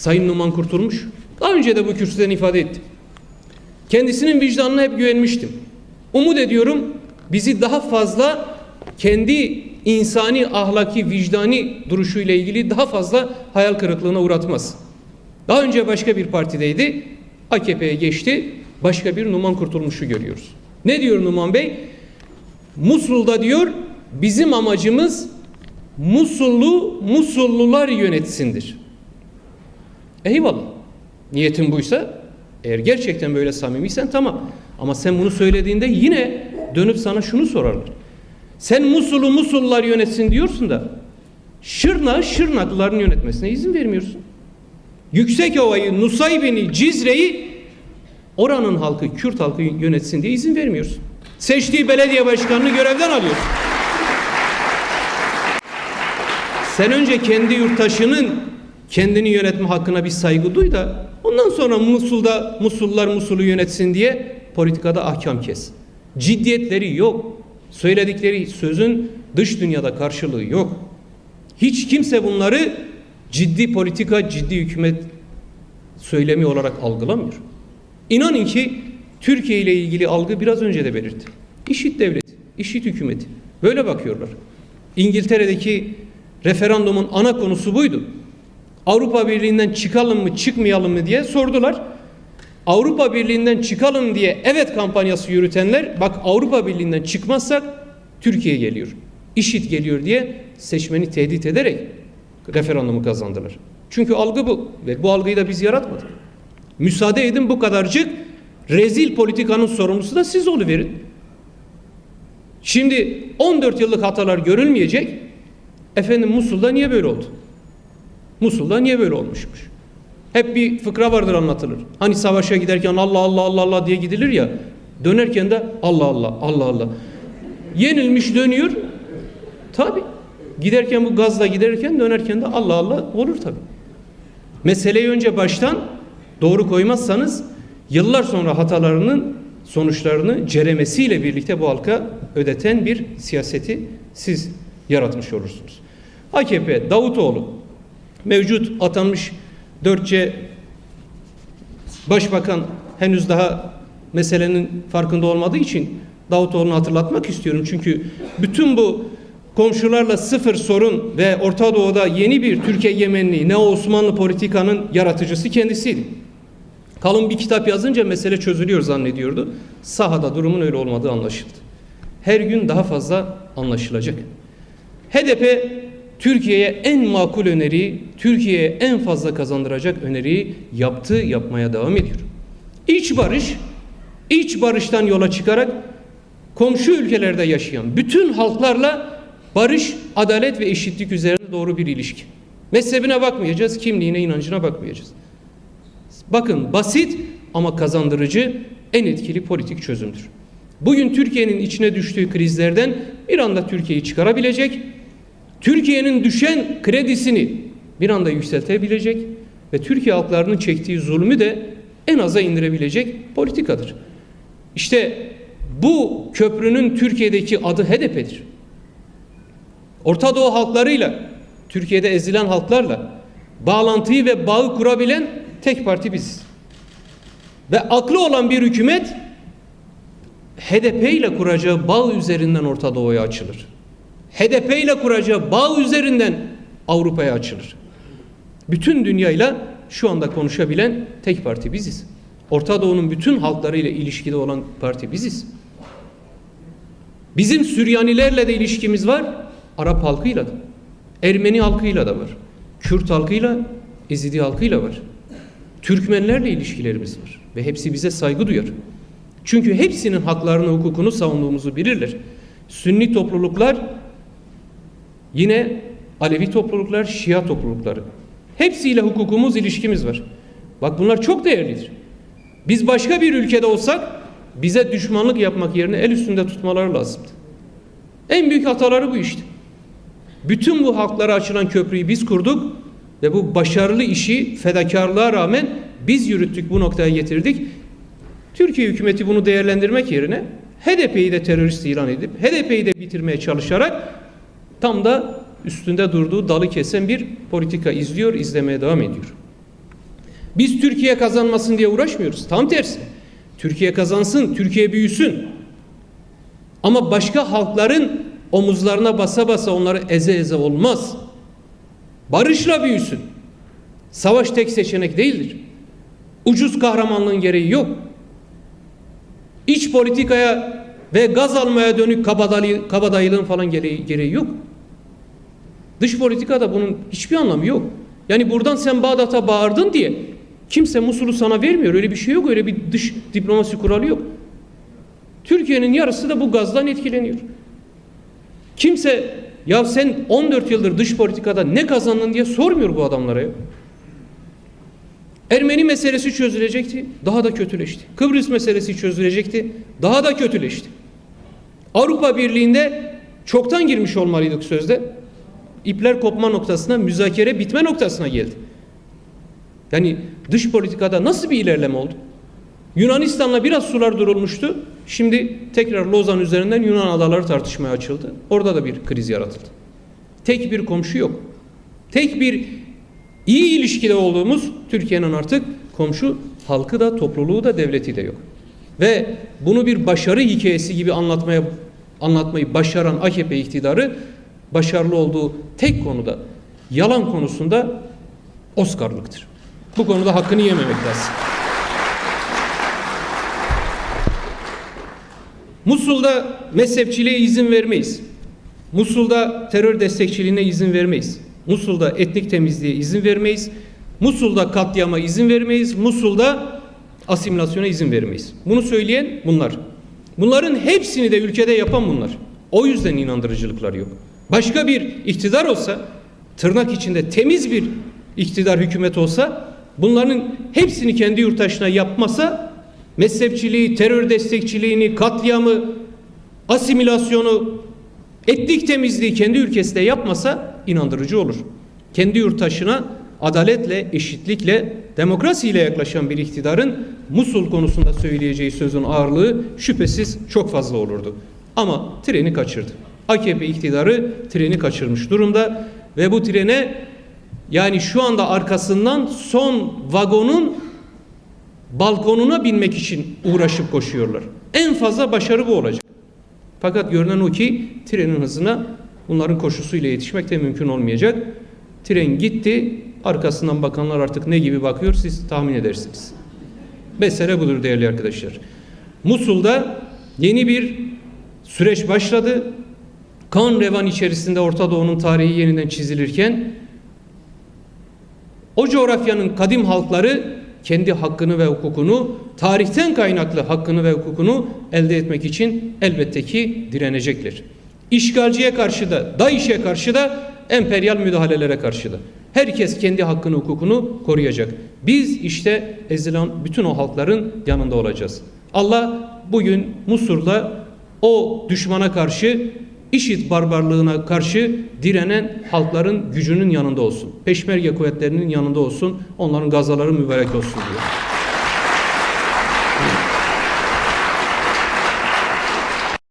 Sayın Numan Kurtulmuş. Daha önce de bu kürsüden ifade ettim. Kendisinin vicdanına hep güvenmiştim. Umut ediyorum bizi daha fazla kendi insani, ahlaki, vicdani duruşuyla ilgili daha fazla hayal kırıklığına uğratmaz. Daha önce başka bir partideydi. AKP'ye geçti. Başka bir Numan Kurtulmuş'u görüyoruz. Ne diyor Numan Bey? Musul'da diyor bizim amacımız Musullular yönetsindir. Eyvallah. Niyetin buysa, eğer gerçekten böyle samimiysen tamam. Ama sen bunu söylediğinde yine dönüp sana şunu sorarlar. Sen Musullular yönetsin diyorsun da Şırnaklıların yönetmesine izin vermiyorsun. Yüksekova'yı, Nusaybin'i, Cizre'yi oranın halkı, Kürt halkı yönetsin diye izin vermiyorsun. Seçtiği belediye başkanını görevden alıyorsun. Sen önce kendi yurttaşının kendini yönetme hakkına bir saygı duy da ondan sonra Musullular Musul'u yönetsin diye politikada ahkam kes. Ciddiyetleri yok. Söyledikleri sözün dış dünyada karşılığı yok. Hiç kimse bunları ciddi politika, ciddi hükümet söylemi olarak algılamıyor. İnanın ki Türkiye ile ilgili algı biraz önce de belirttim. İşit devleti, işit hükümeti. Böyle bakıyorlar. İngiltere'deki referandumun ana konusu buydu. Avrupa Birliği'nden çıkalım mı çıkmayalım mı diye sordular. Avrupa Birliği'nden çıkalım diye evet kampanyası yürütenler bak Avrupa Birliği'nden çıkmazsak Türkiye geliyor. IŞİD geliyor diye seçmeni tehdit ederek referandumu kazandılar. Çünkü algı bu ve bu algıyı da biz yaratmadık. Müsaade edin bu kadarcık rezil politikanın sorumlusu da siz oluverin. Şimdi 14 yıllık hatalar görülmeyecek. Efendim Musul'da niye böyle oldu? Musul'da niye böyle olmuşmuş? Hep bir fıkra vardır anlatılır. Hani savaşa giderken Allah Allah Allah Allah diye gidilir ya. Dönerken de Allah Allah Allah Allah. Yenilmiş dönüyor. Tabi. Giderken bu gazla giderken dönerken de Allah Allah olur tabi. Meseleyi önce baştan doğru koymazsanız yıllar sonra hatalarının sonuçlarını ceremesiyle birlikte bu halka ödeten bir siyaseti siz yaratmış olursunuz. AKP, Davutoğlu mevcut atanmış 4C Başbakan henüz daha meselenin farkında olmadığı için Davutoğlu'nu hatırlatmak istiyorum. Çünkü bütün bu komşularla sıfır sorun ve Orta Doğu'da yeni bir Türkiye Yemenli Neo-Osmanlı politikanın yaratıcısı kendisiydi. Kalın bir kitap yazınca mesele çözülüyor zannediyordu. Sahada durumun öyle olmadığı anlaşıldı. Her gün daha fazla anlaşılacak. HDP Türkiye'ye en makul öneriyi, Türkiye'ye en fazla kazandıracak öneriyi yaptı, yapmaya devam ediyor. İç barıştan yola çıkarak komşu ülkelerde yaşayan bütün halklarla barış, adalet ve eşitlik üzerine doğru bir ilişki. Mezhebine bakmayacağız, kimliğine, inancına bakmayacağız. Bakın basit ama kazandırıcı, en etkili politik çözümdür. Bugün Türkiye'nin içine düştüğü krizlerden bir anda Türkiye'yi çıkarabilecek, Türkiye'nin düşen kredisini bir anda yükseltebilecek ve Türkiye halklarının çektiği zulmü de en aza indirebilecek politikadır. İşte bu köprünün Türkiye'deki adı HDP'dir. Orta Doğu halklarıyla, Türkiye'de ezilen halklarla bağlantıyı ve bağı kurabilen tek parti biziz. Ve aklı olan bir hükümet HDP ile kuracağı bağ üzerinden Orta Doğu'ya açılır. HDP ile kuracağı bağ üzerinden Avrupa'ya açılır. Bütün dünyayla şu anda konuşabilen tek parti biziz. Orta Doğu'nun bütün halklarıyla ilişkide olan parti biziz. Bizim Süryanilerle de ilişkimiz var, Arap halkıyla da, Ermeni halkıyla da var, Kürt halkıyla, Ezidi halkıyla var. Türkmenlerle ilişkilerimiz var ve hepsi bize saygı duyar. Çünkü hepsinin haklarını, hukukunu savunduğumuzu bilirler. Sünni topluluklar, yine Alevi topluluklar, Şia toplulukları. Hepsiyle hukukumuz, ilişkimiz var. Bak bunlar çok değerlidir. Biz başka bir ülkede olsak bize düşmanlık yapmak yerine el üstünde tutmaları lazımdı. En büyük hataları bu işte. Bütün bu halklara açılan köprüyü biz kurduk ve bu başarılı işi fedakarlığa rağmen biz yürüttük, bu noktaya getirdik. Türkiye hükümeti bunu değerlendirmek yerine HDP'yi de terörist ilan edip HDP'yi de bitirmeye çalışarak tam da üstünde durduğu dalı kesen bir politika izliyor, izlemeye devam ediyor. Biz Türkiye kazanmasın diye uğraşmıyoruz. Tam tersi. Türkiye kazansın, Türkiye büyüsün. Ama başka halkların omuzlarına basa basa onları eze eze olmaz. Barışla büyüsün. Savaş tek seçenek değildir. Ucuz kahramanlığın gereği yok. İç politikaya ve gaz almaya dönük kabadayılığın falan gereği yok. Dış politikada bunun hiçbir anlamı yok. Yani buradan sen Bağdat'a bağırdın diye kimse Musul'u sana vermiyor. Öyle bir şey yok. Öyle bir dış diplomasi kuralı yok. Türkiye'nin yarısı da bu gazdan etkileniyor. Kimse ya sen 14 yıldır dış politikada ne kazandın diye sormuyor bu adamlara ya. Ermeni meselesi çözülecekti, daha da kötüleşti. Kıbrıs meselesi çözülecekti, daha da kötüleşti. Avrupa Birliği'nde çoktan girmiş olmalıydık sözde. İpler kopma noktasına, müzakere bitme noktasına geldi. Yani dış politikada nasıl bir ilerleme oldu? Yunanistan'la biraz sular durulmuştu. Şimdi tekrar Lozan üzerinden Yunan adaları tartışmaya açıldı. Orada da bir kriz yaratıldı. Tek bir komşu yok. Tek bir iyi ilişkide olduğumuz Türkiye'nin artık komşu halkı da, topluluğu da, devleti de yok. Ve bunu bir başarı hikayesi gibi anlatmayı başaran AKP iktidarı başarılı olduğu tek konuda, yalan konusunda Oscar'lıktır. Bu konuda hakkını yememek lazım. Musul'da mezhepçiliğe izin vermeyiz. Musul'da terör destekçiliğine izin vermeyiz. Musul'da etnik temizliğe izin vermeyiz. Musul'da katliama izin vermeyiz. Musul'da asimilasyona izin vermeyiz. Bunu söyleyen bunlar. Bunların hepsini de ülkede yapan bunlar. O yüzden inandırıcılıklar yok. Başka bir iktidar olsa, tırnak içinde temiz bir iktidar, hükümet olsa, bunların hepsini kendi yurttaşına yapmasa, mezhepçiliği, terör destekçiliğini, katliamı, asimilasyonu, etnik temizliği kendi ülkesinde yapmasa inandırıcı olur. Kendi yurttaşına adaletle, eşitlikle, demokrasiyle yaklaşan bir iktidarın Musul konusunda söyleyeceği sözün ağırlığı şüphesiz çok fazla olurdu. Ama treni kaçırdı. AKP iktidarı treni kaçırmış durumda ve bu trene, yani şu anda arkasından son vagonun balkonuna binmek için uğraşıp koşuyorlar. En fazla başarı bu olacak. Fakat görünen o ki trenin hızına bunların koşusuyla yetişmek de mümkün olmayacak. Tren gitti, arkasından bakanlar artık ne gibi bakıyor siz tahmin edersiniz. Mesele budur değerli arkadaşlar. Musul'da yeni bir süreç başladı. Kan revan içerisinde Orta Doğu'nun tarihi yeniden çizilirken o coğrafyanın kadim halkları kendi hakkını ve hukukunu, tarihten kaynaklı hakkını ve hukukunu elde etmek için elbette ki direnecekler. İşgalciye karşı da, DAEŞ'e karşı da, emperyal müdahalelere karşı da. Herkes kendi hakkını, hukukunu koruyacak. Biz işte ezilen bütün o halkların yanında olacağız. Allah bugün Musul'da o düşmana karşı, IŞİD barbarlığına karşı direnen halkların gücünün yanında olsun. Peşmerge kuvvetlerinin yanında olsun. Onların gazaları mübarek olsun diyor.